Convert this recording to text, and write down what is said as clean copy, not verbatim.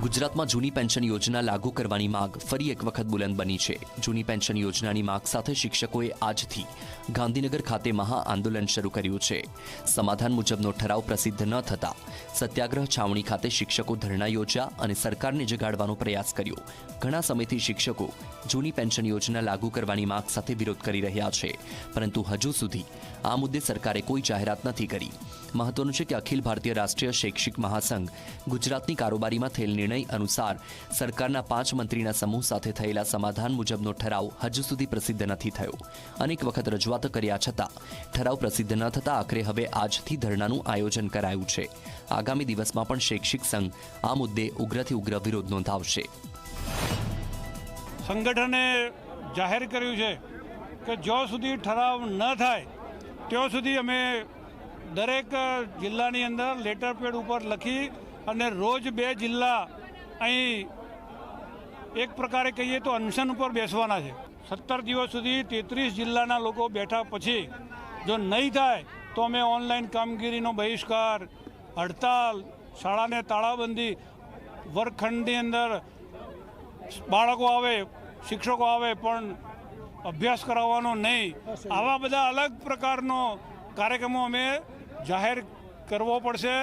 ગુજરાતમાં જૂની પેન્શન યોજના લાગુ કરવાની માંગ ફરી એક વખત બુલંદ બની છે। જૂની પેન્શન યોજનાની માંગ સાથે શિક્ષકોએ આજથી ગાંધીનગર ખાતે મહાઆંદોલન શરૂ કર્યું છે। સમાધાન મુજબનો ઠરાવ પ્રસિદ્ધ ન થતા સત્યાગ્રહ છાવણી ખાતે શિક્ષકો ધરણા યોજ્યા અને સરકારને જગાડવાનો પ્રયાસ કર્યો। ઘણા સમયથી શિક્ષકો જૂની પેન્શન યોજના લાગુ કરવાની માંગ સાથે વિરોધ કરી રહ્યા છે, પરંતુ હજુ સુધી આ મુદ્દે સરકારે કોઈ જાહેરાત નથી કરી। મહત્વનું છે કે અખિલ ભારતીય રાષ્ટ્રીય શૈક્ષિક મહાસંઘ ગુજરાતની કારોબારીમાં થયેલ નિર્ણય અનુસાર સરકારના 5 મંત્રીના સમૂહ સાથે થયેલા સમાધાન મુજબનો ઠરાવ હજુ સુધી પ્રસિદ્ધ નથી થયો। અનેક વખત રજૂઆતો કર્યા છતાં ઠરાવ પ્રસિદ્ધ ન થતા આખરે હવે આજથી ધરણાનું આયોજન કરાયું છે। આગામી દિવસમાં પણ શૈક્ષિક સંઘ આ મુદ્દે ઉગ્રથી ઉગ્ર વિરોધ નોંધાવશે। સંગઠને જાહેર કર્યું છે કે જ્યાં સુધી ઠરાવ ન થાય ત્યાં સુધી અમે દરેક જિલ્લાની અંદર લેટર પેડ ઉપર લખી અને રોજ 2 જિલ્લા અહીં એક પ્રકારે કહીએ તો અનશન ઉપર બેસવાના છે। 17 દિવસ સુધી 33 જિલ્લાના લોકો બેઠા પછી જો નહીં થાય તો અમે ઓનલાઈન કામગીરીનો બહિષ્કાર, હડતાલ, શાળાને તાળાબંધી, વર્ગખંડની અંદર બાળકો આવે, શિક્ષકો આવે પણ અભ્યાસ કરાવવાનો નહીં, આવા બધા અલગ પ્રકારનો કાર્યક્રમો અમે જાહેર કરવો પડશે।